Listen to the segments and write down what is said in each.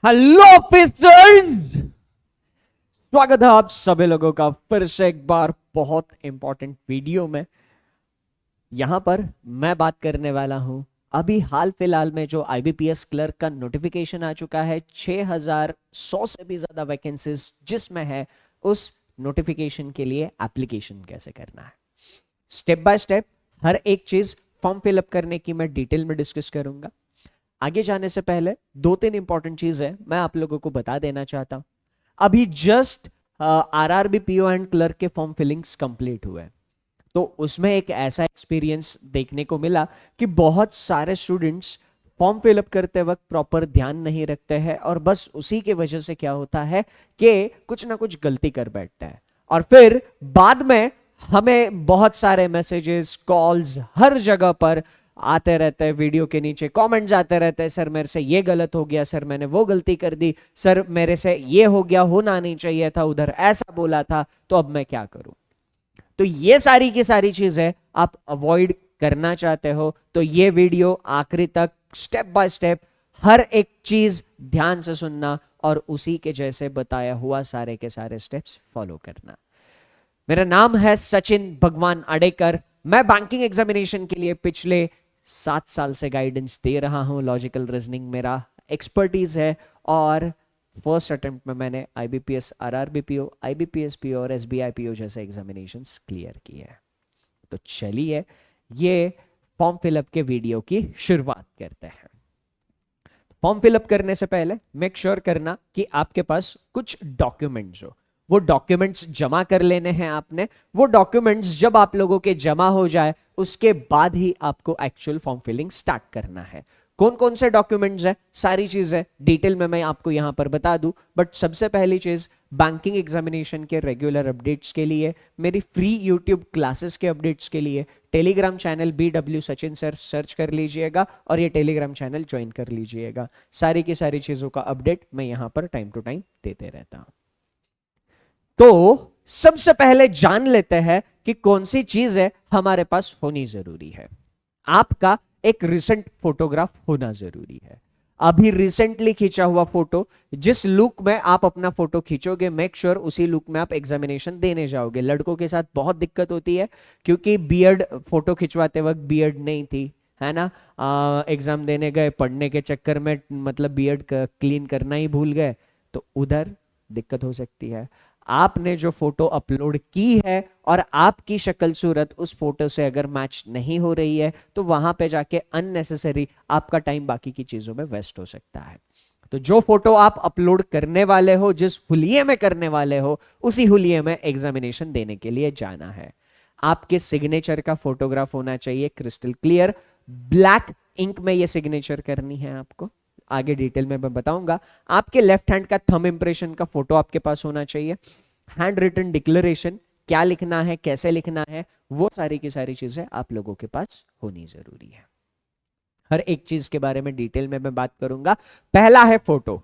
Hello officers, स्वागत है आप सभी लोगों का फिर से एक बार बहुत इंपॉर्टेंट वीडियो में। यहां पर मैं बात करने वाला हूं अभी हाल फिलहाल में जो आईबीपीएस क्लर्क का नोटिफिकेशन आ चुका है, 6100 से भी ज्यादा वैकेंसीज जिसमें है, उस नोटिफिकेशन के लिए एप्लीकेशन कैसे करना है। स्टेप बाय स्टेप हर एक चीज फॉर्म फिलअप करने की मैं डिटेल में डिस्कस करूंगा। आगे जाने से पहले दो तीन इंपॉर्टेंट चीज है मैं आप लोगों को बता देना चाहता हूं। अभी just RRB PO and clerk के फॉर्म फिलिंग्स कंप्लीट हुए, तो उसमें एक ऐसा एक्सपीरियंस देखने को मिला कि बहुत सारे स्टूडेंट्स फॉर्म फिलअप करते वक्त प्रॉपर ध्यान नहीं रखते हैं और बस उसी की वजह से क्या होता है कि कुछ ना कुछ गलती कर बैठता है और फिर बाद में हमें बहुत सारे मैसेजेस कॉल्स हर जगह पर आते रहते हैं, वीडियो के नीचे कमेंट्स आते रहते हैं, सर मेरे से ये गलत हो गया, सर मैंने वो गलती कर दी, सर मेरे से ये हो गया, होना नहीं चाहिए था, उधर ऐसा बोला था, तो अब मैं क्या करूं। तो ये सारी की सारी चीजें आप अवॉइड करना चाहते हो तो ये वीडियो आखिरी तक स्टेप बाय स्टेप हर एक चीज ध्यान से सुनना और उसी के जैसे बताया हुआ सारे के सारे स्टेप्स फॉलो करना। मेरा नाम है सचिन भगवान अडेकर। मैं बैंकिंग एग्जामिनेशन के लिए पिछले 7 साल से गाइडेंस दे रहा हूं। लॉजिकल रीजनिंग मेरा एक्सपर्टीज है और फर्स्ट अटेम्प्ट में मैंने आईबीपीएस, आरआरबी आईबीपीएस पीओ और एसबीआई पीओ जैसे एग्जामिनेशंस क्लियर किए हैं। तो चलिए ये फॉर्म फिलअप के वीडियो की शुरुआत करते हैं। फॉर्म फिलअप करने से पहले मेक श्योर करना कि आपके पास कुछ डॉक्यूमेंट्स हो। वो डॉक्यूमेंट्स जमा कर लेने हैं आपने। वो डॉक्यूमेंट्स जब आप लोगों के जमा हो जाए उसके बाद ही आपको एक्चुअल फॉर्म फिलिंग स्टार्ट करना है। कौन कौन से डॉक्यूमेंट्स है, सारी चीजें डिटेल में मैं आपको यहां पर बता दूं, बट सबसे पहली चीज बैंकिंग एग्जामिनेशन के रेगुलर अपडेट्स के लिए, मेरी फ्री यूट्यूब क्लासेस के अपडेट्स के लिए Telegram channel BW Sachin sir search कर लीजिएगा और ये टेलीग्राम चैनल ज्वाइन कर लीजिएगा। सारी की सारी चीजों का अपडेट मैं यहां पर टाइम टू टाइम देते रहता हूं। तो सबसे पहले जान लेते हैं कि कौन सी चीजें हमारे पास होनी जरूरी है। आपका एक रिसेंट फोटोग्राफ होना जरूरी है। अभी रिसेंटली खींचा हुआ फोटो, जिस लुक में आप अपना फोटो खींचोगे मेक श्योर उसी लुक में आप एग्जामिनेशन देने जाओगे। लड़कों के साथ बहुत दिक्कत होती है क्योंकि बियर्ड, फोटो खिंचवाते वक्त बियर्ड नहीं थी, है ना। एग्जाम देने गए, पढ़ने के चक्कर में मतलब बियर्ड क्लीन करना ही भूल गए, तो उधर दिक्कत हो सकती है। आपने जो फोटो अपलोड की है और आपकी शक्ल सूरत उस फोटो से अगर मैच नहीं हो रही है तो वहां पे जाके अननेसेसरी आपका टाइम बाकी की चीजों में वेस्ट हो सकता है। तो जो फोटो आप अपलोड करने वाले हो, जिस हुलिये में करने वाले हो, उसी हुलिये में एग्जामिनेशन देने के लिए जाना है। आपके सिग्नेचर का फोटोग्राफ होना चाहिए क्रिस्टल क्लियर, ब्लैक इंक में ये सिग्नेचर करनी है आपको। आगे डिटेल में मैं बताऊंगा। आपके लेफ्ट हैंड का थंब इंप्रेशन का फोटो आपके पास होना चाहिए। हैंड रिटन डिक्लेरेशन, क्या लिखना है, कैसे लिखना है, वो सारी की सारी चीजें आप लोगों के पास होनी जरूरी है। हर एक चीज के बारे में डिटेल में मैं बात करूंगा। पहला है फोटो।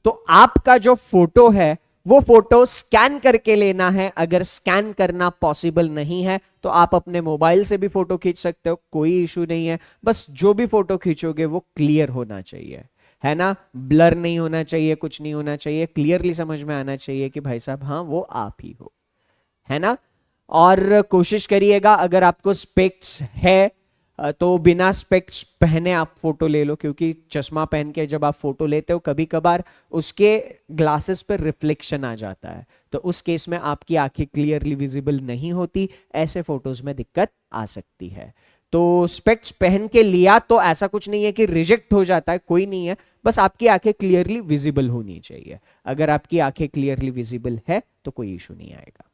तो आपका जो फोटो है वो फोटो स्कैन करके लेना है। अगर स्कैन करना पॉसिबल नहीं है तो आप अपने मोबाइल से भी फोटो खींच सकते हो, कोई इशू नहीं है। बस जो भी फोटो खींचोगे वो क्लियर होना चाहिए, है ना। ब्लर नहीं होना चाहिए, कुछ नहीं होना चाहिए, क्लियरली समझ में आना चाहिए कि भाई साहब हाँ वो आप ही हो, है ना। और कोशिश करिएगा अगर आपको स्पेक्स है तो बिना स्पेक्स पहने आप फोटो ले लो, क्योंकि चश्मा पहन के जब आप फोटो लेते हो कभी कभार उसके ग्लासेस पर रिफ्लेक्शन आ जाता है, तो उस केस में आपकी आंखें क्लियरली विजिबल नहीं होती। ऐसे फोटोज में दिक्कत आ सकती है। तो स्पेक्स पहन के लिया तो ऐसा कुछ नहीं है कि रिजेक्ट हो जाता है, कोई नहीं है, बस आपकी आंखें क्लियरली विजिबल होनी चाहिए। अगर आपकी आंखें क्लियरली विजिबल है तो कोई इशू नहीं आएगा।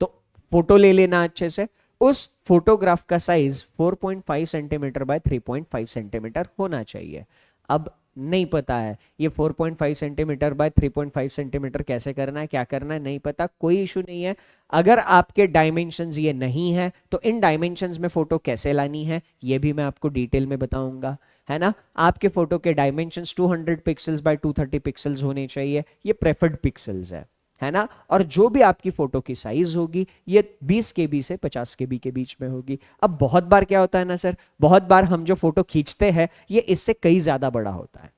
तो फोटो ले लेना अच्छे से। उस फोटोग्राफ का साइज 4.5 सेंटीमीटर बाय 3.5 सेंटीमीटर होना चाहिए। अब नहीं पता है ये 4.5 सेंटीमीटर बाय 3.5 सेंटीमीटर कैसे करना है, क्या करना है, नहीं पता, कोई इशू नहीं है। अगर आपके डायमेंशंस ये नहीं है तो इन डायमेंशंस में फोटो कैसे लानी है ये भी मैं आपको डिटेल में बताऊंगा, है ना। आपके फोटो के डायमेंशंस 200 पिक्सल्स बाय 230 पिक्सल्स होने चाहिए, ये प्रेफर्ड पिक्सल्स है ना। और जो भी आपकी फोटो की साइज होगी ये 20 केबी से 50 केबी के बीच में होगी। अब बहुत बार क्या होता है ना सर, बहुत बार हम जो फोटो खींचते हैं ये इससे कई ज्यादा बड़ा होता है।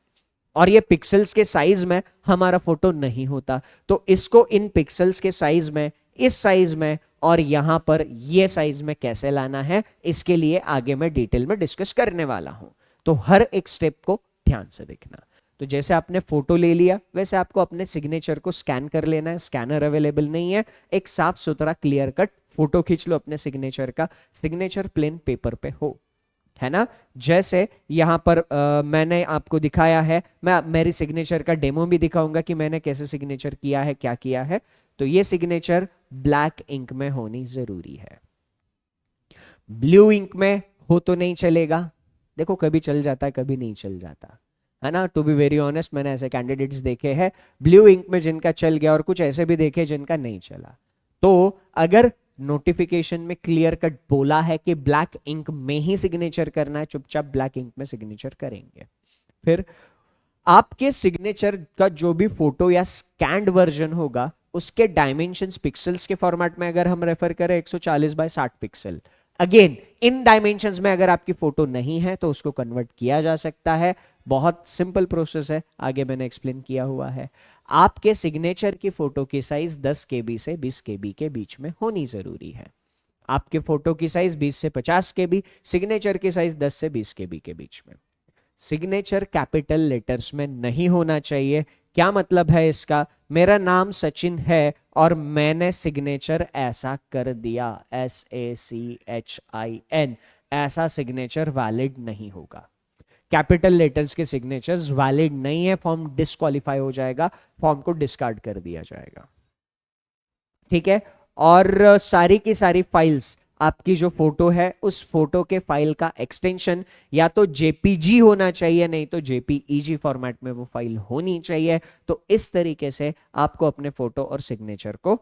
और ये पिक्सल्स के साइज में हमारा फोटो नहीं होता। तो इसको इन पिक्सल्स के साइज में, इस साइज में और यहां पर ये साइज में कैसे लाना है, इसके लिए आगे मैं डिटेल में डिस्कस करने वाला हूं। तो हर एक स्टेप को ध्यान से देखना। तो जैसे आपने फोटो ले लिया, वैसे आपको अपने सिग्नेचर को स्कैन कर लेना है। स्कैनर अवेलेबल नहीं है, एक साफ सुथरा क्लियर कट फोटो खींच लो अपने सिग्नेचर का, सिग्नेचर प्लेन पेपर पे हो, है ना। जैसे यहां पर मैंने आपको दिखाया है, मैं मेरी सिग्नेचर का डेमो भी दिखाऊंगा कि मैंने कैसे सिग्नेचर किया है, क्या किया है। तो ये सिग्नेचर ब्लैक इंक में होनी जरूरी है। ब्लू इंक में हो तो नहीं चलेगा, देखो कभी चल जाता है कभी नहीं चल जाता, है ना। टू बी वेरी ऑनेस्ट, मैंने ऐसे कैंडिडेट्स देखे हैं ब्लू इंक में जिनका चल गया, और कुछ ऐसे भी देखे जिनका नहीं चला। तो अगर नोटिफिकेशन में क्लियर कट बोला है कि ब्लैक इंक में ही सिग्नेचर करना है, चुपचाप ब्लैक इंक में सिग्नेचर करेंगे। फिर आपके सिग्नेचर का जो भी फोटो या स्कैन्ड वर्जन होगा, उसके डायमेंशंस पिक्सल्स के फॉर्मेट में अगर हम रेफर करें 140 by 60 pixel. Again in dimensions में अगर आपकी फोटो नहीं है तो उसको कन्वर्ट किया जा सकता है, बहुत सिंपल प्रोसेस है, आगे मैंने एक्सप्लेन किया हुआ है। आपके सिग्नेचर की फोटो की साइज 10 KB से 20 KB के बीच में होनी जरूरी है। आपके फोटो की साइज 20 से 50 KB, सिग्नेचर की साइज 10 से 20 KB के बीच में। सिग्नेचर कैपिटल लेटर्स में नहीं होना चाहिए। क्या मतलब है इसका, मेरा नाम सचिन है और मैंने सिग्नेचर ऐसा कर दिया, SACHIN, ऐसा सिग्नेचर वैलिड नहीं होगा। कैपिटल लेटर्स के सिग्नेचर्स वैलिड नहीं है, फॉर्म डिस्क्वालीफाई हो जाएगा, फॉर्म को डिस्कार्ड कर दिया जाएगा, ठीक है। और सारी की सारी फाइल्स, आपकी जो फोटो है उस फोटो के फाइल का एक्सटेंशन या तो JPG होना चाहिए, नहीं तो JPEG फॉर्मेट में वो फाइल होनी चाहिए। तो इस तरीके से आपको अपने फोटो और सिग्नेचर को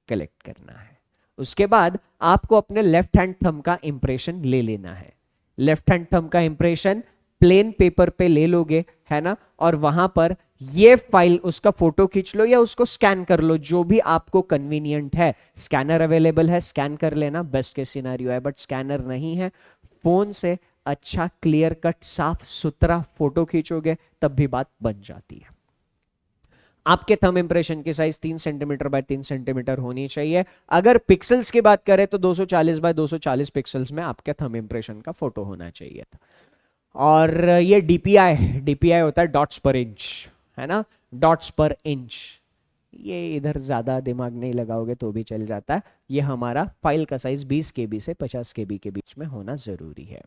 कलेक्ट करना है। उसके बाद आपको अपने लेफ्ट हैंड थंब का इंप्रेशन ले लेना है। लेफ्ट हैंड थंब का इंप्रेशन प्लेन पेपर पे ले लोगे, है ना, और वहां पर ये फाइल, उसका फोटो खींच लो या उसको स्कैन कर लो, जो भी आपको कन्वीनियंट है। स्कैनर अवेलेबल है, स्कैन कर लेना, बेस्ट केस सिनेरियो है। बट स्कैनर नहीं है, फोन से अच्छा क्लियर कट साफ सुथरा फोटो खींचोगे तब भी बात बन जाती है। आपके थंब इंप्रेशन की साइज 3 सेंटीमीटर बाय 3 सेंटीमीटर होनी चाहिए। अगर पिक्सल्स की बात करें तो 240 बाय 240 पिक्सल्स में आपके थंब इंप्रेशन का फोटो होना चाहिए। और ये डीपीआई होता है डॉट्स पर इंच, है ना, डॉट्स पर इंच। ये इधर ज्यादा दिमाग नहीं लगाओगे तो भी चल जाता है। ये हमारा फाइल का साइज 20 KB से 50 KB के बीच में होना जरूरी है।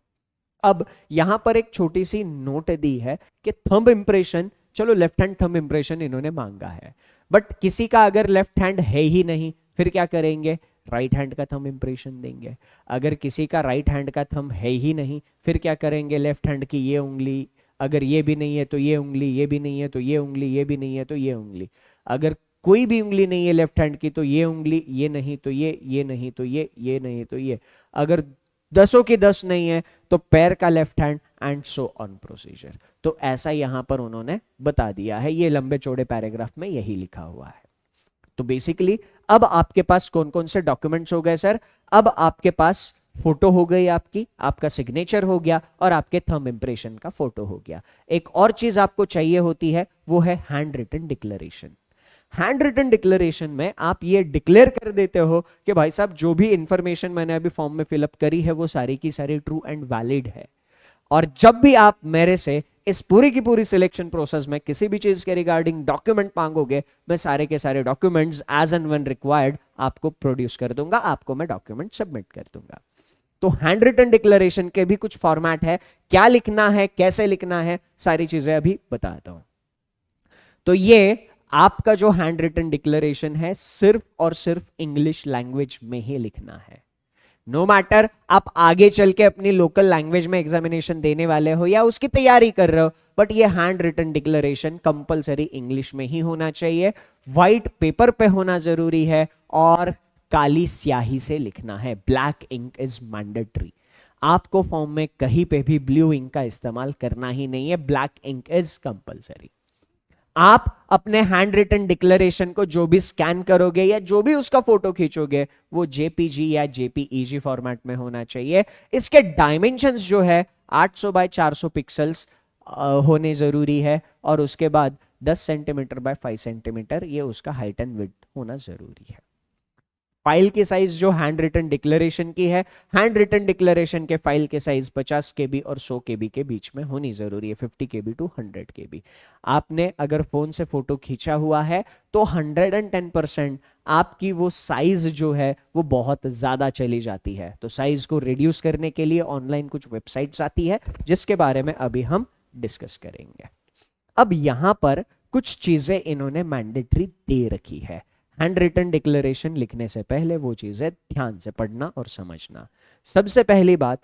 अब यहां पर एक छोटी सी नोट दी है कि थंब इंप्रेशन, चलो लेफ्ट हैंड थंब इंप्रेशन इन्होंने मांगा है, बट किसी का अगर लेफ्ट हैंड है ही नहीं, फिर क्या करेंगे, राइट हैंड का थंब इंप्रेशन देंगे। अगर किसी का राइट हैंड का थंब है ही नहीं, फिर क्या करेंगे, लेफ्ट हैंड की ये उंगली, अगर ये भी नहीं है तो ये उंगली, ये भी नहीं है तो ये उंगली, ये भी नहीं है तो ये उंगली। अगर कोई भी उंगली नहीं है लेफ्ट हैंड की तो ये उंगली, ये नहीं तो ये नहीं तो ये नहीं तो ये। अगर 10 की 10 नहीं है तो पैर का left hand, and so on procedure. तो ऐसा यहां पर उन्होंने बता दिया है, ये लंबे चौड़े पैराग्राफ में यही लिखा हुआ है। तो बेसिकली अब आपके पास कौन कौन से डॉक्यूमेंट्स हो गए सर, अब आपके पास फोटो हो गई आपकी, आपका सिग्नेचर हो गया और आपके थंब इंप्रेशन का फोटो हो गया। एक और चीज आपको चाहिए होती है, वो है handwritten declaration. Handwritten declaration में आप ये डिक्लेयर कर देते हो कि भाई साहब जो भी इंफॉर्मेशन मैंने अभी फॉर्म में फिलअप करी है वो सारी की सारी ट्रू एंड वैलिड है। और जब भी आप मेरे से इस पूरी की पूरी सिलेक्शन प्रोसेस में किसी भी चीज के रिगार्डिंग डॉक्यूमेंट मांगोगे, मैं सारे के सारे documents as and when required आपको प्रोड्यूस कर दूंगा, आपको मैं डॉक्यूमेंट सबमिट कर दूंगा। तो हैंड रिटन डिक्लेरेशन के भी कुछ फॉर्मेट है, क्या लिखना है, कैसे लिखना है, सारी चीजें अभी बताता हूं। तो ये आपका जो हैंड रिटन डिक्लेरेशन है सिर्फ और सिर्फ इंग्लिश लैंग्वेज में ही लिखना है। नो मैटर आप आगे चल के अपनी लोकल लैंग्वेज में एग्जामिनेशन देने वाले हो या उसकी तैयारी कर रहे हो, बट ये handwritten declaration compulsory English में ही होना चाहिए, व्हाइट पेपर पे होना जरूरी है और काली स्याही से लिखना है। Black ink is mandatory. आपको फॉर्म में कहीं पे भी ब्लू इंक का इस्तेमाल करना ही नहीं है, ब्लैक इंक इज कंपलसरी। आप अपने हैंड रिटन डिक्लेरेशन को जो भी स्कैन करोगे या जो भी उसका फोटो खींचोगे वो JPG या JPEG फॉर्मेट में होना चाहिए। इसके डायमेंशंस जो है 800 बाय 400 पिक्सल्स होने ज़रूरी है, और उसके बाद 10 सेंटीमीटर बाय 5 सेंटीमीटर ये उसका हाइट एंड विड्थ होना ज़रूरी है। फाइल की साइज जो हैंड रिटन डिक्लेरेशन की है, हैंड रिटन डिक्लेरेशन के फाइल के साइज 50 केबी और 100 केबी के बीच में होनी जरूरी है, 50 केबी टू 100 केबी। आपने अगर फोन से फोटो खींचा हुआ है तो 110% आपकी वो साइज जो है वो बहुत ज्यादा चली जाती है। तो साइज को रिड्यूस करने के लिए ऑनलाइन कुछ वेबसाइट्स आती है जिसके बारे में अभी हम डिस्कस करेंगे। अब यहां पर कुछ चीजें इन्होंने मैंडेटरी दे रखी है। हैंड रिटन डिक्लेरेशन लिखने से पहले वो चीजें ध्यान से पढ़ना और समझना। सबसे पहली बात,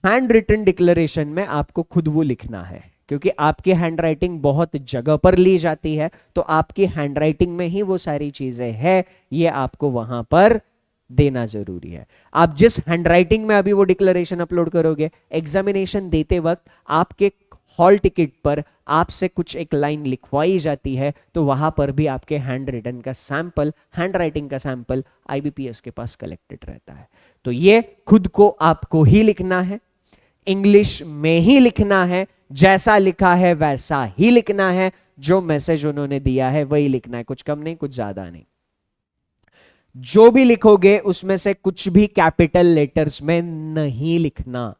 हैंड रिटन डिक्लेरेशन में आपको खुद वो लिखना है, क्योंकि आपकी हैंडराइटिंग बहुत जगह पर ली जाती है, तो आपकी हैंडराइटिंग में ही वो सारी चीजें हैं, ये आपको वहां पर देना जरूरी है। आप जिस हैंडराइटिंग में अभी वो डिक्लेरेशन अपलोड करोगे, एग्जामिनेशन देते वक्त आपके हॉल टिकट पर आपसे कुछ एक लाइन लिखवाई जाती है, तो वहां पर भी आपके हैंड रिटन का सैंपल, हैंड राइटिंग का सैंपल आईबीपीएस के पास कलेक्टेड रहता है। तो ये खुद को आपको ही लिखना है, इंग्लिश में ही लिखना है, जैसा लिखा है वैसा ही लिखना है, जो मैसेज उन्होंने दिया है वही लिखना है, कुछ कम नहीं कुछ ज्यादा नहीं। जो भी लिखोगे उसमें से कुछ भी कैपिटल लेटर्स में नहीं लिखना,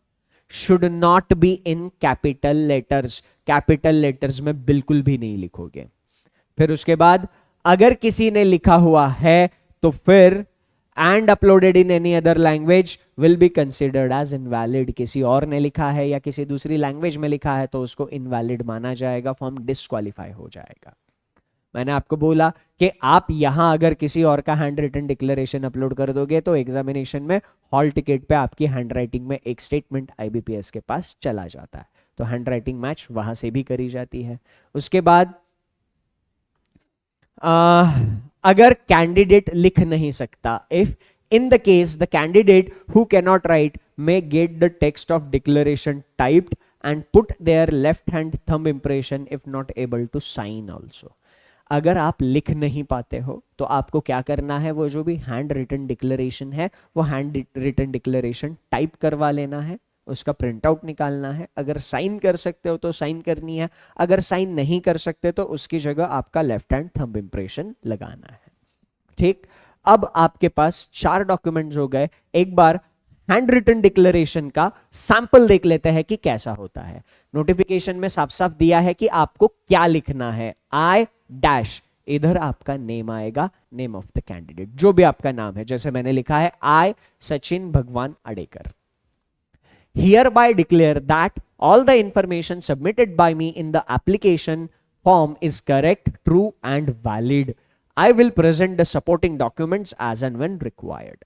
should not be in capital letters, capital letters में बिल्कुल भी नहीं लिखोगे। फिर उसके बाद अगर किसी ने लिखा हुआ है तो फिर and uploaded in any other language will be considered as invalid. किसी और ने लिखा है या किसी दूसरी लैंग्वेज में लिखा है तो उसको इनवैलिड माना जाएगा, फॉर्म डिस्क्वालीफाई हो जाएगा। मैंने आपको बोला कि आप यहां अगर किसी और का हैंड रिटन डिक्लेरेशन अपलोड कर दोगे तो एग्जामिनेशन में हॉल टिकट पे आपकी हैंड राइटिंग में एक स्टेटमेंट आईबीपीएस के पास चला जाता है, तो हैंड राइटिंग मैच वहां से भी करी जाती है। उसके बाद अगर कैंडिडेट लिख नहीं सकता, if in the case the candidate who cannot write may get the text of declaration typed and put their left hand thumb impression if not able to sign also। अगर आप लिख नहीं पाते हो तो आपको क्या करना है, वो जो भी हैंड रिटन डिक्लेरेशन है वो हैंड रिटन डिक्लेरेशन टाइप करवा लेना है, उसका प्रिंट आउट निकालना है। अगर साइन कर सकते हो तो साइन करनी है, अगर साइन नहीं कर सकते तो उसकी जगह आपका लेफ्ट हैंड थंब इंप्रेशन लगाना है। ठीक, अब आपके पास 4 डॉक्यूमेंट्स हो गए। एक बार हैंड रिटन डिक्लेरेशन का सैंपल देख लेते हैं कि कैसा होता है। नोटिफिकेशन में साफ साफ दिया है कि आपको क्या लिखना है, आई डैश, इधर आपका नेम आएगा, नेम ऑफ द कैंडिडेट, जो भी आपका नाम है। जैसे मैंने लिखा है आई सचिन भगवान अडेकर। hereby declare that all the information submitted by me in the application form is correct, true and valid. I will present the supporting documents as and when required.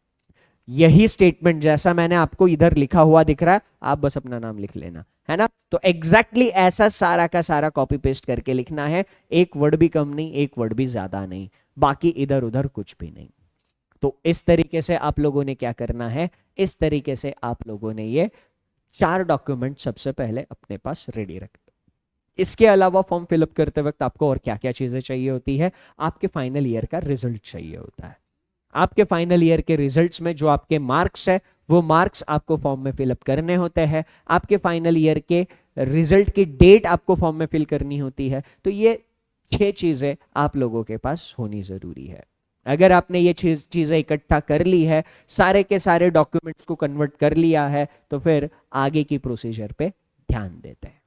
यही स्टेटमेंट जैसा मैंने आपको इधर लिखा हुआ दिख रहा है, आप बस अपना नाम लिख लेना है ना। तो एग्जैक्टली ऐसा सारा का सारा कॉपी पेस्ट करके लिखना है, एक वर्ड भी कम नहीं, एक वर्ड भी ज्यादा नहीं, बाकी इधर उधर कुछ भी नहीं। तो इस तरीके से आप लोगों ने क्या करना है, इस तरीके से आप लोगों ने ये 4 डॉक्यूमेंट सबसे पहले अपने पास रेडी रख। इसके अलावा फॉर्म फिलअप करते वक्त आपको और क्या क्या चीजें चाहिए होती है, आपके फाइनल ईयर का रिजल्ट चाहिए होता है। आपके फाइनल ईयर के रिजल्ट्स में जो आपके मार्क्स है वो मार्क्स आपको फॉर्म में फिलअप करने होते हैं। आपके फाइनल ईयर के रिजल्ट की डेट आपको फॉर्म में फिल करनी होती है। तो ये 6 चीजें आप लोगों के पास होनी जरूरी है। अगर आपने ये चीजें इकट्ठा कर ली है, सारे के सारे डॉक्यूमेंट्स को कन्वर्ट कर लिया है, तो फिर आगे की प्रोसीजर पे ध्यान देते हैं।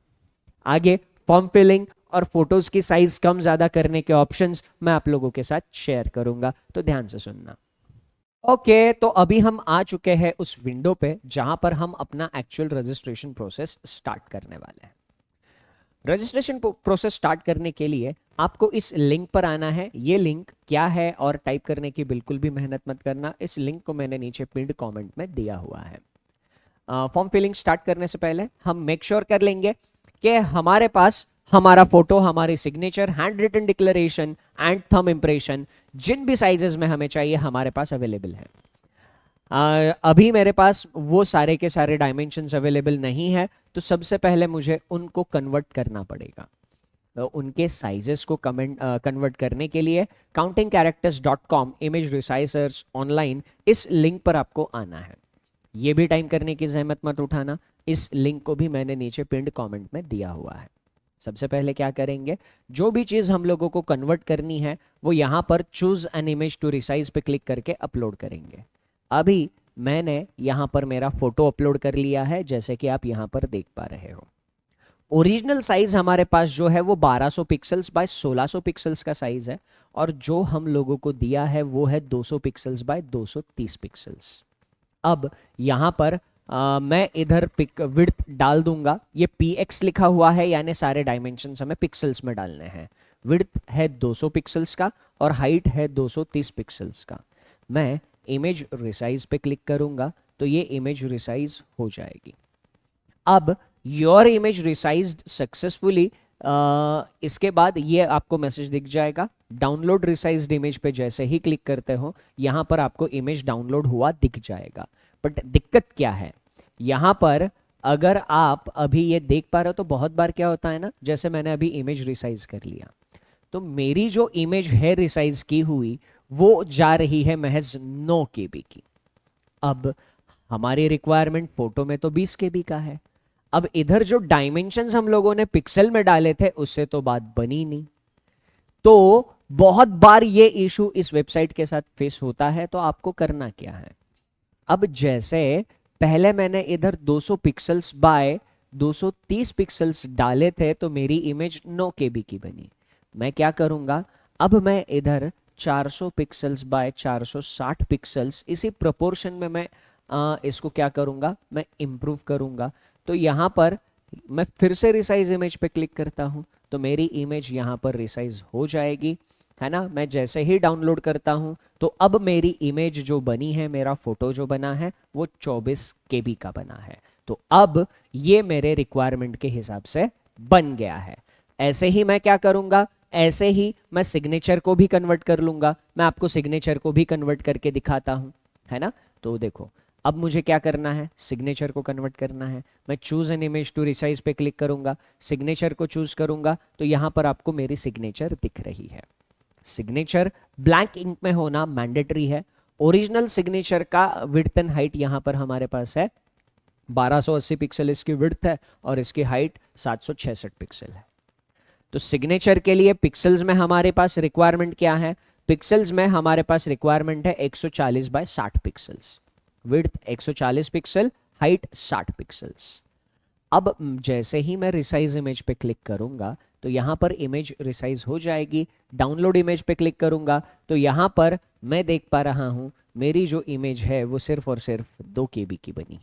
आगे फॉर्म फिलिंग और फोटोज की साइज कम ज्यादा करने के ऑप्शंस मैं आप लोगों के साथ शेयर करूंगा, तो ध्यान से सुनना। ओके, तो अभी हम आ चुके हैं उस विंडो पे जहां पर हम अपना एक्चुअल रजिस्ट्रेशन प्रोसेस स्टार्ट करने वाले हैं। रजिस्ट्रेशन प्रोसेस स्टार्ट करने के लिए आपको इस लिंक पर आना है। ये लिंक क्या है और टाइप करने की बिल्कुल भी मेहनत मत करना, इस लिंक को मैंने नीचे पिंड कमेंट में दिया हुआ है। फॉर्म फिलिंग स्टार्ट करने से पहले हम मेक श्योर कर लेंगे कि हमारे पास हमारा फोटो, हमारी signature, handwritten declaration and thumb impression जिन भी साइजेस में हमें चाहिए हमारे पास अवेलेबल है। अभी मेरे पास वो सारे के सारे डायमेंशंस अवेलेबल नहीं है, तो सबसे पहले मुझे उनको कन्वर्ट करना पड़ेगा। तो उनके साइजेस को कन्वर्ट करने के लिए countingcharacters.com इमेज रिसाइजर्स ऑनलाइन, इस लिंक पर आपको आना है। ये भी टाइम करने की जहमत मत उठाना, इस लिंक को भी मैंने नीचे पिंड कमेंट में दिया हुआ है। सबसे पहले क्या करेंगे, जो भी चीज़ हम लोगों को कन्वर्ट करनी है वो यहाँ पर choose an image to resize पे क्लिक करके अपलोड करेंगे। अभी मैंने यहाँ पर मेरा फोटो अपलोड कर लिया है, जैसे कि आप यहाँ पर देख पा रहे हो। ओरिजिनल साइज हमारे पास जो है वो 1200 पिक्सल्स बाय 1600 पिक्सल्स का साइज है, और जो हम लोगों को दिया है वो है 200 पिक्सल्स बाय 230 पिक्सल्स। अब यहाँ पर मैं इधर पिक विड्थ डाल दूंगा, ये px लिखा हुआ है, यानी सारे डायमेंशंस हमें पिक्सल्स में डालने हैं। विड्थ है 200 पिक्सल्स का और हाइट है 230 पिक्सल्स का। मैं इमेज रिसाइज पे क्लिक करूंगा तो ये इमेज रिसाइज हो जाएगी। अब योर इमेज रिसाइज्ड सक्सेसफुली, इसके बाद ये आपको मैसेज दिख जाएगा। डाउनलोड रिसाइज्ड इमेज पे जैसे ही क्लिक करते हो यहाँ पर आपको इमेज डाउनलोड हुआ दिख जाएगा। बट दिक्कत क्या है, यहाँ पर अगर आप अभी ये देख पा रहे हो तो बहुत बार क्या होता है ना, जैसे मैंने अभी इमेज रिसाइज कर लिया तो मेरी जो इमेज है रिसाइज की हुई वो जा रही है महज 9 KB की। अब हमारी रिक्वायरमेंट फोटो में तो 20 KB का है। अब इधर जो डायमेंशंस हम लोगों ने पिक्सल में डाले थे उससे तो बात बनी नहीं। तो बहुत बार ये इशू इस वेबसाइट के साथ फेस होता है, तो आपको करना क्या है, अब जैसे पहले मैंने इधर 200 पिक्सल्स बाय 230 पिक्सल्स डाले थे तो मेरी इमेज 9 KB की बनी। मैं क्या करूंगा, अब मैं इधर 400 पिक्सल्स बाय 460 पिक्सल्स इसी प्रोपोर्शन में मैं इसको क्या करूंगा, मैं इंप्रूव करूंगा। तो यहाँ पर मैं फिर से रिसाइज इमेज पे क्लिक करता हूँ तो मेरी इमेज यहाँ पर रिसाइज हो जाएगी, है ना। मैं जैसे ही डाउनलोड करता हूँ तो अब मेरी इमेज जो बनी है, मेरा फोटो जो बना है वो 24 KB का बना है। तो अब ये मेरे रिक्वायरमेंट के हिसाब से बन गया है। ऐसे ही मैं क्या करूंगा, ऐसे ही मैं सिग्नेचर को भी कन्वर्ट कर लूंगा। मैं आपको सिग्नेचर को भी कन्वर्ट करके दिखाता हूं, है ना। तो देखो अब मुझे क्या करना है, सिग्नेचर को कन्वर्ट करना है। मैं choose an image to resize पे क्लिक करूंगा, सिग्नेचर को चूज करूंगा तो यहां पर आपको मेरी सिग्नेचर दिख रही है। सिग्नेचर ब्लैंक इंक में होना मैंडेटरी है। ओरिजिनल सिग्नेचर का विड्थ एंड हाइट यहां पर हमारे पास है 1280 पिक्सल इसकी विड्थ है और इसकी हाइट 766 पिक्सल है। तो सिग्नेचर के लिए पिक्सल्स में हमारे पास रिक्वायरमेंट क्या है, पिक्सल्स में हमारे पास रिक्वायरमेंट है 140 by 60 pixels, width 140 pixel, height 60 pixels. अब जैसे ही मैं रिसाइज इमेज पे क्लिक करूंगा तो यहां पर इमेज रिसाइज हो जाएगी। डाउनलोड इमेज पे क्लिक करूंगा तो यहां पर मैं देख पा रहा हूं मेरी जो इमेज है वो सिर्फ और सिर्फ 2 KB की बनी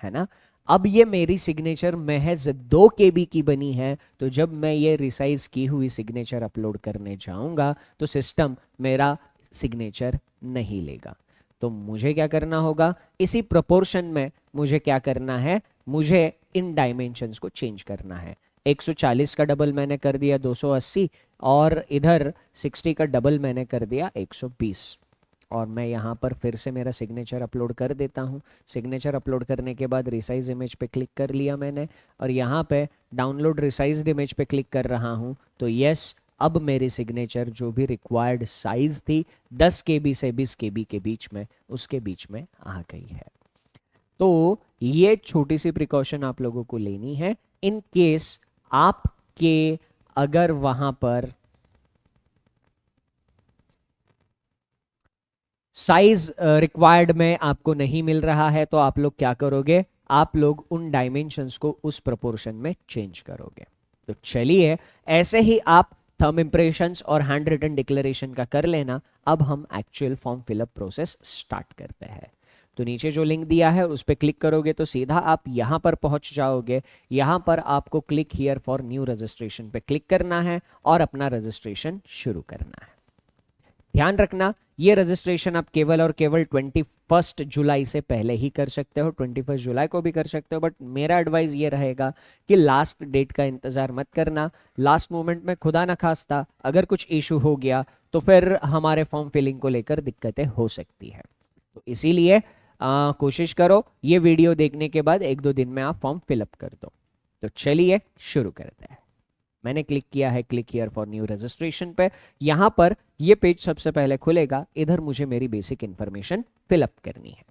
है ना। अब ये मेरी सिग्नेचर महज 2 KB की बनी है, तो जब मैं ये रिसाइज की हुई सिग्नेचर अपलोड करने जाऊंगा तो सिस्टम मेरा सिग्नेचर नहीं लेगा। तो मुझे क्या करना होगा, इसी प्रोपोर्शन में मुझे क्या करना है, मुझे इन डायमेंशंस को चेंज करना है। 140 का डबल मैंने कर दिया 280 और इधर 60 का डबल मैंने कर दिया 120। और मैं यहाँ पर फिर से मेरा सिग्नेचर अपलोड कर देता हूँ। सिग्नेचर अपलोड करने के बाद रिसाइज इमेज पे क्लिक कर लिया मैंने और यहाँ पे डाउनलोड रिसाइज्ड इमेज पे क्लिक कर रहा हूँ। तो यस, अब मेरी सिग्नेचर जो भी रिक्वायर्ड साइज थी 10 KB से 20 KB के बीच में, उसके बीच में आ गई है। तो ये छोटी सी प्रिकॉशन आप लोगों को लेनी है इन केस आपके अगर वहां पर साइज रिक्वायर्ड में आपको नहीं मिल रहा है तो आप लोग क्या करोगे, आप लोग उन डायमेंशंस को उस प्रोपोर्शन में चेंज करोगे। तो चलिए ऐसे ही आप थंब इंप्रेशंस और हैंड रिटन डिक्लेरेशन का कर लेना। अब हम actual form fill up process start करते हैं। तो नीचे जो लिंक दिया है उस पर क्लिक करोगे तो सीधा आप यहां पर पहुंच जाओगे। यहां पर आपको click here for new registration पे क्लिक करना है और अपना रजिस्ट्रेशन शुरू करना है। ध्यान रखना ये रजिस्ट्रेशन आप केवल और केवल 21 जुलाई से पहले ही कर सकते हो। 21 जुलाई को भी कर सकते हो, बट मेरा एडवाइस ये रहेगा कि लास्ट डेट का इंतजार मत करना। लास्ट मोमेंट में खुदा न खास्ता अगर कुछ इशू हो गया तो फिर हमारे फॉर्म फिलिंग को लेकर दिक्कतें हो सकती है। तो इसीलिए कोशिश करो ये वीडियो देखने के बाद 1-2 दिन में आप फॉर्म फिलअप कर दो। तो चलिए शुरू करते हैं। मैंने क्लिक किया है click here for new registration पे। यहां पर ये पेज सबसे पहले खुलेगा। इधर मुझे मेरी बेसिक इंफॉर्मेशन फिलअप करनी है।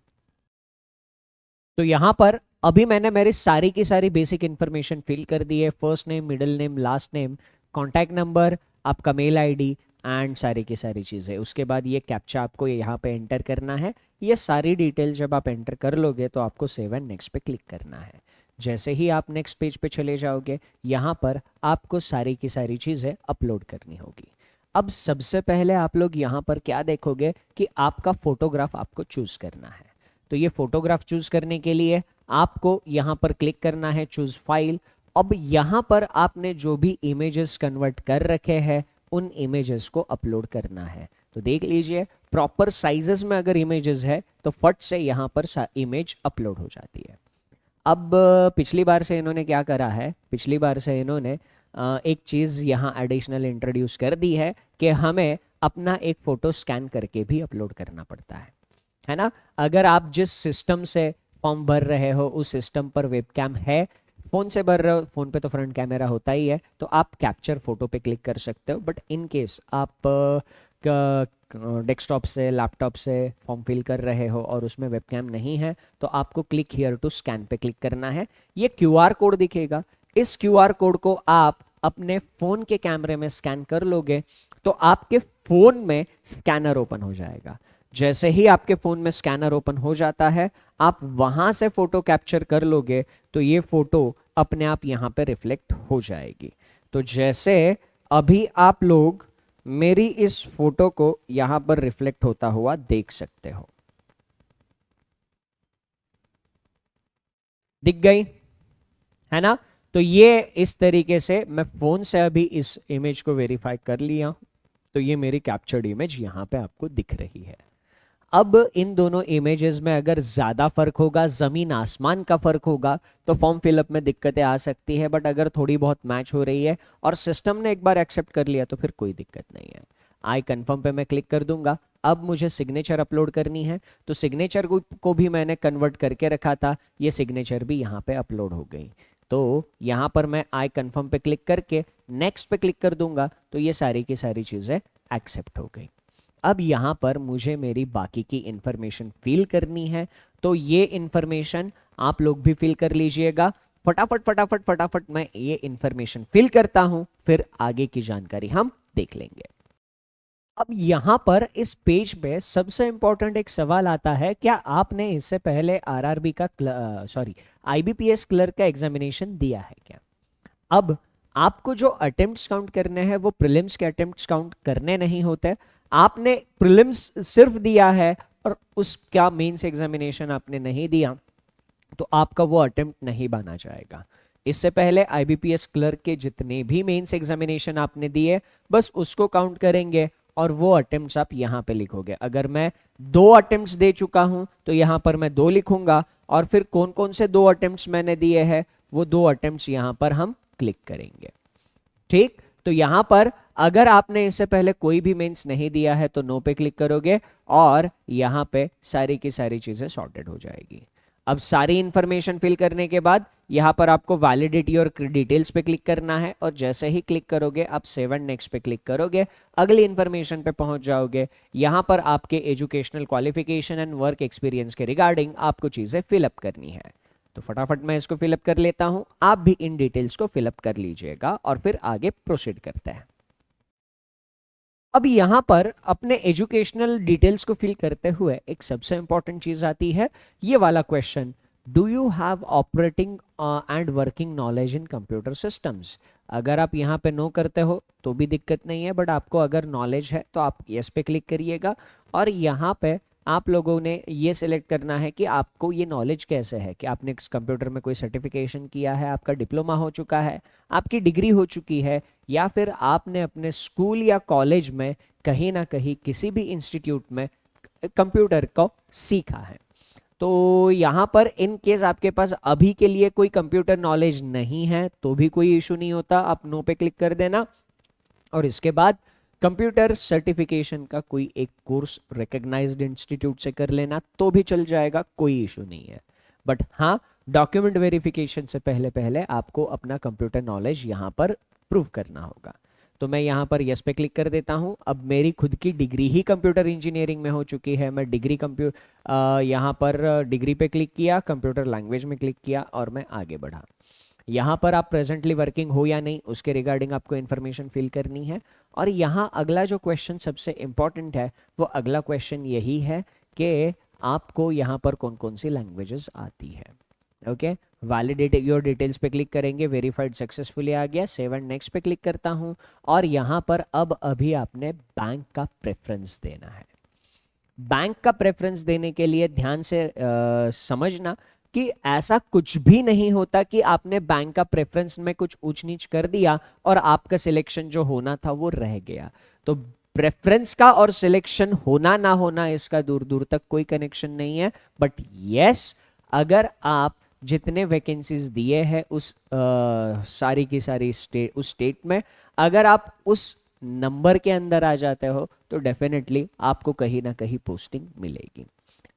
तो यहां पर अभी मैंने मेरी सारी की सारी बेसिक इन्फॉर्मेशन फिल कर दी है, first name, middle name, last name, contact number, आपका मेल आईडी एंड सारी की सारी चीज़ें। उसके बाद ये कैप्चा आपको यहाँ पे एंटर करना है। ये सारी डिटेल जब आप एंटर कर लोगे तो आपको सेव एंड नेक्स्ट पे क्लिक करना है। जैसे ही आप नेक्स्ट पेज पे चले जाओगे, यहाँ पर आपको सारी की सारी चीज़ें अपलोड करनी होगी। अब सबसे पहले आप लोग यहाँ पर क्या देखोगे कि आपका फोटोग्राफ आपको चूज करना है। तो ये फोटोग्राफ चूज करने के लिए आपको यहाँ पर क्लिक करना है चूज फाइल। अब यहाँ पर आपने जो भी इमेजेस कन्वर्ट कर रखे हैं उन इमेजेस को अपलोड करना है। तो देख लीजिए, प्रॉपर साइजेस में अगर इमेजेस है तो फट से यहाँ पर इमेज अपलोड हो जाती है। अब पिछली बार से इन्होंने क्या करा है, पिछली बार से इन्होंने एक चीज़ यहाँ एडिशनल इंट्रोड्यूस कर दी है कि हमें अपना एक फ़ोटो स्कैन करके भी अपलोड करना पड़ता है ना। अगर आप जिस सिस्टम से फॉर्म भर रहे हो उस सिस्टम पर वेबकैम है, फ़ोन से भर रहे हो, फ़ोन पे तो फ्रंट कैमरा होता ही है, तो आप कैप्चर फ़ोटो पे क्लिक कर सकते हो। बट इन केस आप डेस्कटॉप से, लैपटॉप से फॉर्म फिल कर रहे हो और उसमें वेबकैम नहीं है, तो आपको क्लिक हियर टू स्कैन पे क्लिक करना है। ये क्यूआर कोड दिखेगा, इस क्यूआर कोड को आप अपने फ़ोन के कैमरे में स्कैन कर लोगे तो आपके फ़ोन में स्कैनर ओपन हो जाएगा। जैसे ही आपके फ़ोन में स्कैनर ओपन हो जाता है, आप वहाँ से फ़ोटो कैप्चर कर लोगे तो ये फ़ोटो अपने आप यहाँ पे रिफ्लेक्ट हो जाएगी। तो जैसे अभी आप लोग मेरी इस फोटो को यहाँ पर रिफ्लेक्ट होता हुआ देख सकते हो, दिख गई है ना। तो ये इस तरीके से मैं फ़ोन से अभी इस इमेज को वेरीफाई कर लिया, तो ये मेरी कैप्चर्ड इमेज यहाँ पे आपको दिख रही है। अब इन दोनों इमेजेस में अगर ज़्यादा फर्क होगा, ज़मीन आसमान का फर्क होगा, तो फॉर्म फिलअप में दिक्कतें आ सकती है। बट अगर थोड़ी बहुत मैच हो रही है और सिस्टम ने एक बार एक्सेप्ट कर लिया तो फिर कोई दिक्कत नहीं है। आई कंफर्म पे मैं क्लिक कर दूंगा। अब मुझे सिग्नेचर अपलोड करनी है, तो सिग्नेचर को भी मैंने कन्वर्ट करके रखा था, ये सिग्नेचर भी यहाँ पे अपलोड हो गई। तो यहाँ पर मैं आई कंफर्म पे क्लिक करके नेक्स्ट पे क्लिक कर दूंगा, तो ये सारी की सारी चीज़ें एक्सेप्ट हो गई। अब यहाँ पर मुझे मेरी बाकी की इंफॉर्मेशन फिल करनी है, तो ये इंफॉर्मेशन आप लोग भी फिल कर लीजिएगा। फटाफट फटाफट फटाफट मैं ये इंफॉर्मेशन फिल करता हूं, फिर आगे की जानकारी हम देख लेंगे। अब यहाँ पर इस पेज पे सबसे इंपॉर्टेंट एक सवाल आता है, क्या आपने इससे पहले आरआरबी का आईबीपीएस क्लर्क का एग्जामिनेशन दिया है क्या? अब आपको जो अटेम्प्ट्स काउंट करने हैं वो प्रीलिम्स के अटेम्प्ट्स काउंट करने नहीं होते। आपने प्रीलिम्स सिर्फ दिया है और उसका मेंस एग्जामिनेशन आपने नहीं दिया, तो आपका वो अटेम्प्ट नहीं माना जाएगा। इससे पहले आईबीपीएस क्लर्क के जितने भी मेंस एग्जामिनेशन आपने दिए बस उसको काउंट करेंगे और वो अटेम्प्ट्स आप यहाँ पे लिखोगे। अगर मैं 2 अटेम्प्ट्स दे चुका हूं तो यहाँ पर मैं 2 लिखूंगा, और फिर कौन कौन से 2 अटेम्प्ट्स मैंने दिए हैं वो 2 अटेम्प्ट्स यहाँ पर हम क्लिक करेंगे। ठीक, तो यहाँ पर अगर आपने इससे पहले कोई भी मेंस नहीं दिया है तो नो पे क्लिक करोगे और यहाँ पे सारी की सारी चीजें सॉर्टेड हो जाएगी। अब सारी इंफॉर्मेशन फिल करने के बाद यहाँ पर आपको वैलिडिटी और डिटेल्स पे क्लिक करना है, और जैसे ही क्लिक करोगे आप सेव एंड नेक्स्ट पे क्लिक करोगे, अगली इंफॉर्मेशन पे पहुंच जाओगे। यहाँ पर आपके educational qualification and work experience के रिगार्डिंग आपको चीजें फिलअप करनी है। तो फटाफट मैं इसको फिलअप कर लेता हूं, आप भी इन डिटेल्स को फिलअप कर लीजिएगा और फिर आगे प्रोसीड करते हैं। अब यहां पर अपने एजुकेशनल डिटेल्स को फिल करते हुए एक सबसे इंपॉर्टेंट चीज आती है, ये वाला question, do you have operating and working knowledge in computer systems. अगर आप यहाँ पे नो करते हो तो भी दिक्कत नहीं है, बट आपको अगर नॉलेज है तो आप यस पे क्लिक करिएगा, और यहाँ पे आप लोगों ने ये सिलेक्ट करना है कि आपको ये नॉलेज कैसे है, कि आपने कंप्यूटर में कोई सर्टिफिकेशन किया है, आपका डिप्लोमा हो चुका है, आपकी डिग्री हो चुकी है, या फिर आपने अपने स्कूल या कॉलेज में कहीं ना कहीं किसी भी इंस्टीट्यूट में कंप्यूटर को सीखा है। तो यहाँ पर इन केस आपके पास अभी के लिए कोई कंप्यूटर नॉलेज नहीं है तो भी कोई इशू नहीं होता, आप नो पे क्लिक कर देना, और इसके बाद कंप्यूटर सर्टिफिकेशन का कोई एक कोर्स रिकॉग्नाइज्ड इंस्टीट्यूट से कर लेना तो भी चल जाएगा, कोई इशू नहीं है। बट हाँ, डॉक्यूमेंट वेरिफिकेशन से पहले पहले आपको अपना कंप्यूटर नॉलेज यहाँ पर प्रूव करना होगा। तो मैं यहाँ पर यस पे क्लिक कर देता हूँ। अब मेरी खुद की डिग्री ही कंप्यूटर इंजीनियरिंग में हो चुकी है। मैं यहाँ पर डिग्री पे क्लिक किया, कंप्यूटर लैंग्वेज में क्लिक किया और मैं आगे बढ़ा। यहाँ पर आप प्रेजेंटली वर्किंग हो या नहीं उसके रिगार्डिंग आपको इन्फॉर्मेशन फिल करनी है। और यहाँ अगला जो क्वेश्चन सबसे इम्पॉर्टेंट है वो अगला क्वेश्चन यही है कि आपको यहाँ पर कौन कौन सी लैंग्वेजेस आती है। ओके, वैलिडेट योर डिटेल्स पे क्लिक करेंगे, वेरीफाइड सक्सेसफुली आ गया, सेव एंड नेक्स्ट पे क्लिक करता हूँ। और यहाँ पर अब अभी आपने बैंक का प्रेफरेंस देना है। बैंक का प्रेफरेंस देने के लिए ध्यान से समझना कि ऐसा कुछ भी नहीं होता कि आपने बैंक का प्रेफरेंस में कुछ ऊंच नीच कर दिया और आपका सिलेक्शन जो होना था वो रह गया। तो प्रेफरेंस का और सिलेक्शन होना ना होना इसका दूर दूर तक कोई कनेक्शन नहीं है। बट यस, अगर आप जितने वैकेंसीज दिए हैं उस सारी की सारी उस स्टेट में अगर आप उस नंबर के अंदर आ जाते हो तो डेफिनेटली आपको कहीं ना कहीं पोस्टिंग मिलेगी।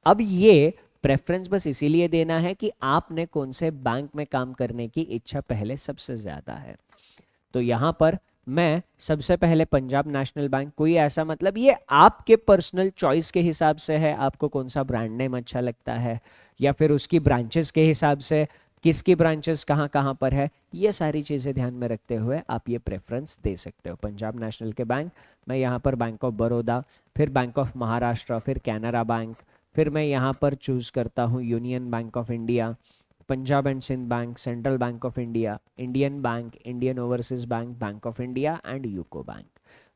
अब ये प्रेफरेंस बस इसीलिए देना है कि आपने कौन से बैंक में काम करने की इच्छा पहले सबसे ज्यादा है। तो यहाँ पर मैं सबसे पहले पंजाब नेशनल बैंक, कोई ऐसा मतलब ये आपके पर्सनल चॉइस के हिसाब से है, आपको कौन सा ब्रांड नेम अच्छा लगता है या फिर उसकी ब्रांचेस के हिसाब से किसकी ब्रांचेस कहाँ कहाँ पर है, ये सारी चीज़ें ध्यान में रखते हुए आप ये प्रेफरेंस दे सकते हो। पंजाब नेशनल के बैंक, मैं यहाँ पर बैंक ऑफ बड़ौदा, फिर बैंक ऑफ महाराष्ट्र, फिर कैनरा बैंक, फिर मैं यहाँ पर चूज़ करता हूँ union bank of India, Punjab and Sindh bank, central bank of India, Indian bank, Indian overseas bank, bank of India and UCO bank.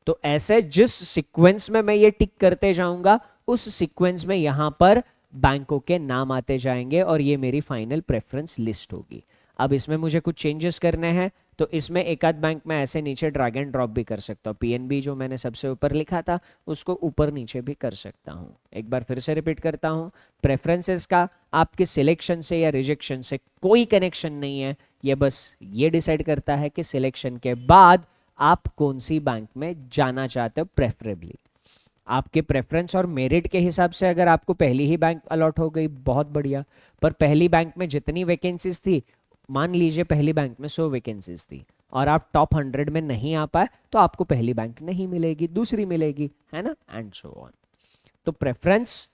तो ऐसे जिस सीक्वेंस में मैं ये टिक करते जाऊंगा उस सीक्वेंस में यहाँ पर बैंकों के नाम आते जाएंगे और ये मेरी फाइनल प्रेफरेंस लिस्ट होगी। अब इसमें मुझे कुछ चेंजेस करने हैं तो इसमें एक आध बैंक में ऐसे नीचे ड्रैग एंड ड्रॉप भी कर सकता हूँ। पीएनबी जो मैंने सबसे ऊपर लिखा था उसको ऊपर नीचे भी कर सकता हूँ। एक बार फिर से रिपीट करता हूँ, प्रेफरेंसेस का आपके सिलेक्शन से या रिजेक्शन से कोई कनेक्शन नहीं है। ये बस ये डिसाइड करता है कि सिलेक्शन के बाद आप कौन सी बैंक में जाना चाहते हो। प्रेफरेबली आपके प्रेफरेंस और मेरिट के हिसाब से अगर आपको पहली ही बैंक अलॉट हो गई बहुत बढ़िया, पर पहली बैंक में जितनी वैकेंसीज थी, मान लीजिए पहली बैंक में 100 वैकेंसीज थी और आप टॉप 100 में नहीं आ पाए तो आपको पहली बैंक नहीं मिलेगी, दूसरी मिलेगी, है ना, एंड सो ऑन। तो प्रेफरेंस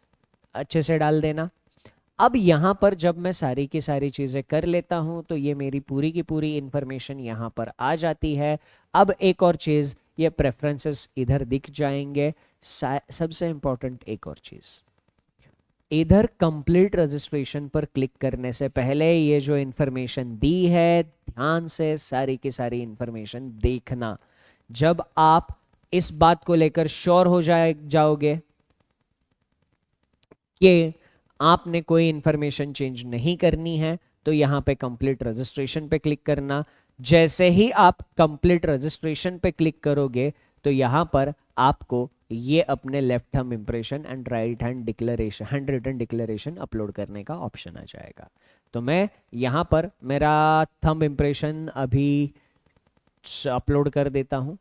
अच्छे से डाल देना। अब यहाँ पर जब मैं सारी की सारी चीज़ें कर लेता हूँ तो ये मेरी पूरी की पूरी इंफॉर्मेशन यहाँ पर आ जाती है। अब एक और चीज़, ये प्रेफरेंसेस इधर दिख जाएंगे। सबसे इंपॉर्टेंट एक और चीज़, इधर कंप्लीट रजिस्ट्रेशन पर क्लिक करने से पहले ये जो इंफॉर्मेशन दी है ध्यान से सारी की सारी इंफॉर्मेशन देखना। जब आप इस बात को लेकर श्योर हो जाओगे कि आपने कोई इंफॉर्मेशन चेंज नहीं करनी है तो यहाँ पे कंप्लीट रजिस्ट्रेशन पे क्लिक करना। जैसे ही आप कंप्लीट रजिस्ट्रेशन पे क्लिक करोगे तो यहाँ पर आपको ये अपने left thumb impression and right hand declaration, handwritten declaration upload करने का ऑप्शन आ जाएगा। तो मैं यहाँ पर मेरा थंब इंप्रेशन अभी अपलोड कर देता हूँ।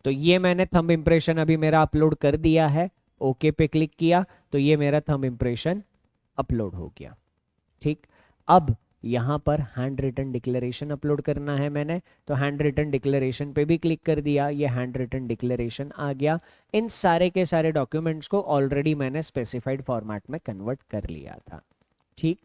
तो ये मैंने थंब इंप्रेशन अभी मेरा अपलोड कर दिया है। ओके पे क्लिक किया तो ये मेरा थंब इंप्रेशन अपलोड हो गया। ठीक, अब यहाँ पर हैंड रिटन डिक्लेरेशन अपलोड करना है मैंने, तो हैंड रिटन डिक्लेरेशन पे भी क्लिक कर दिया, ये हैंड रिटन डिक्लेरेशन आ गया। इन सारे के सारे डॉक्यूमेंट्स को ऑलरेडी मैंने स्पेसिफाइड फॉर्मेट में कन्वर्ट कर लिया था। ठीक,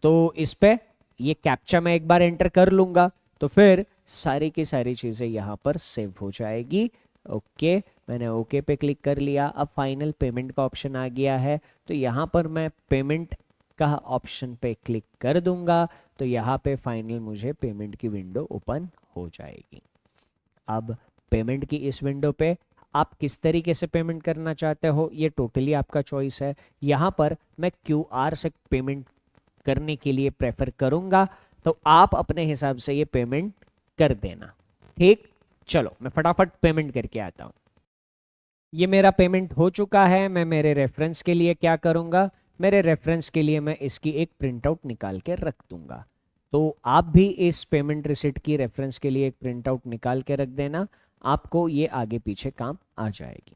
तो इस पे ये कैप्चा मैं एक बार एंटर कर लूंगा तो फिर सारी की सारी चीज़ें यहाँ पर सेव हो जाएगी। ओके, मैंने ओके पे क्लिक कर लिया। अब फाइनल पेमेंट का ऑप्शन आ गया है तो यहाँ पर मैं पेमेंट का ऑप्शन पे क्लिक कर दूंगा तो यहाँ पे फाइनल मुझे पेमेंट की विंडो ओपन हो जाएगी। अब पेमेंट की इस विंडो पे आप किस तरीके से पेमेंट करना चाहते हो ये टोटली आपका चॉइस है। यहाँ पर मैं क्यूआर से पेमेंट करने के लिए प्रेफर करूंगा तो आप अपने हिसाब से ये पेमेंट कर देना। ठीक, चलो मैं फटाफट पेमेंट करके आता हूँ। ये मेरा पेमेंट हो चुका है। मैं मेरे रेफरेंस के लिए क्या करूँगा, मेरे रेफरेंस के लिए मैं इसकी एक प्रिंट आउट निकाल के रख दूंगा। तो आप भी इस पेमेंट रिसिप्ट की रेफरेंस के लिए एक प्रिंट आउट निकाल के रख देना, आपको ये आगे पीछे काम आ जाएगी।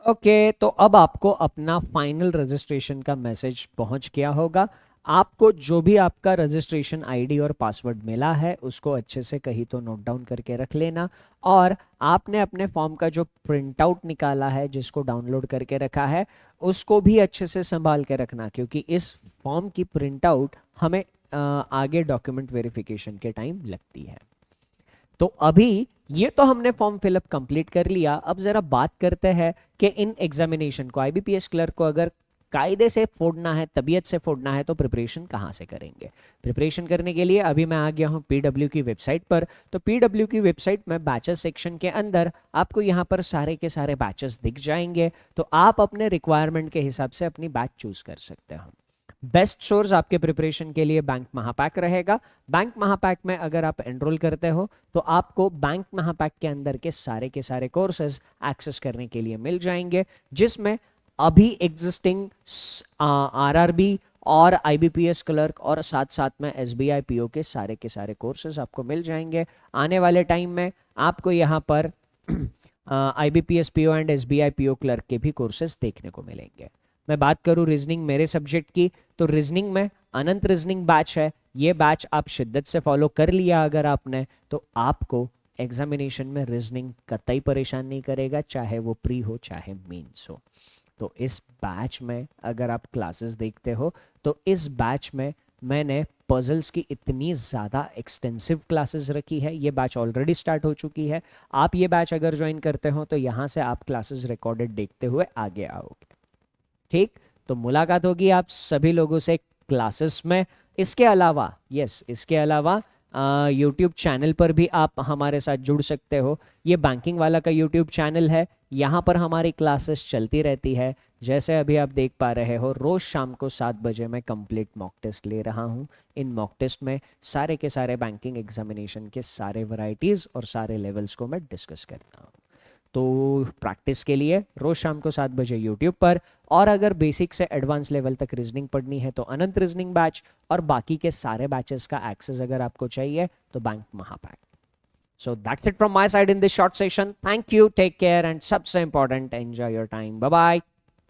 ओके, तो अब आपको अपना फाइनल रजिस्ट्रेशन का मैसेज पहुंच गया होगा। आपको जो भी आपका रजिस्ट्रेशन आईडी और पासवर्ड मिला है उसको अच्छे से कहीं तो नोट डाउन करके रख लेना, और आपने अपने फॉर्म का जो प्रिंट आउट निकाला है जिसको डाउनलोड करके रखा है उसको भी अच्छे से संभाल के रखना, क्योंकि इस फॉर्म की प्रिंट आउट हमें आगे डॉक्यूमेंट वेरिफिकेशन के टाइम लगती है। तो अभी ये तो हमने फॉर्म फिलअप कंप्लीट कर लिया। अब जरा बात करते हैं कि इन एग्जामिनेशन को, आईबीपीएस क्लर्क को अगर कायदे से फोड़ना है, तबीयत से फोड़ना है, तो प्रिपरेशन कहाँ से करेंगे। प्रिपरेशन करने के लिए अभी मैं आ गया हूँ पीडब्ल्यू की वेबसाइट पर। तो पीडब्ल्यू की वेबसाइट में बैचेस सेक्शन के अंदर आपको यहाँ पर सारे के सारे बैचेस दिख जाएंगे। तो आप अपने रिक्वायरमेंट के हिसाब से अपनी बैच चूज कर सकते हो। बेस्ट सोर्स आपके प्रिपरेशन के लिए बैंक महापैक रहेगा। बैंक महापैक में अगर आप एनरोल करते हो तो आपको बैंक महापैक के अंदर के सारे कोर्सेज एक्सेस करने के लिए मिल जाएंगे, जिसमें अभी एग्जिस्टिंग आरआरबी और आईबीपीएस क्लर्क और साथ साथ में एसबीआई पीओ के सारे कोर्सेज आपको मिल जाएंगे। आने वाले टाइम में आपको यहाँ पर IBPS PO and SBI PO clerk के भी कोर्सेज देखने को मिलेंगे। मैं बात करूं रीजनिंग मेरे सब्जेक्ट की, तो रीजनिंग में अनंत रीजनिंग बैच है। ये बैच आप शिद्दत से फॉलो कर लिया अगर आपने, तो आपको एग्जामिनेशन में रीजनिंग कतई परेशान नहीं करेगा, चाहे वो प्री हो चाहे मेंस हो। तो इस बैच में अगर आप क्लासेस देखते हो तो इस बैच में मैंने पजल्स की इतनी ज़्यादा एक्सटेंसिव क्लासेस रखी है। ये बैच ऑलरेडी स्टार्ट हो चुकी है। आप ये बैच अगर ज्वाइन करते हो तो यहाँ से आप क्लासेस रिकॉर्डेड देखते हुए आगे आओगे। ठीक, तो मुलाकात होगी आप सभी लोगों से क्लासेस में। इसके अलावा इसके अलावा यूट्यूब चैनल पर भी आप हमारे साथ जुड़ सकते हो। ये बैंकिंग वाला का यूट्यूब चैनल है, यहाँ पर हमारी क्लासेस चलती रहती है। जैसे अभी आप देख पा रहे हो, रोज़ शाम को 7 बजे मैं कंप्लीट मॉक टेस्ट ले रहा हूँ। इन मॉक टेस्ट में सारे के सारे बैंकिंग एग्जामिनेशन के सारे वैरायटीज़ और सारे लेवल्स को मैं डिस्कस करता हूँ। तो प्रैक्टिस के लिए रोज शाम को 7 बजे यूट्यूब पर, और अगर बेसिक से एडवांस लेवल तक रीजनिंग पढ़नी है तो अनंत रीजनिंग बैच, और बाकी के सारे बैचेस का एक्सेस अगर आपको चाहिए तो बैंक महापैक। So that's it from my side in this short session. Thank you, take care, and सबसे important, enjoy your time. Bye bye.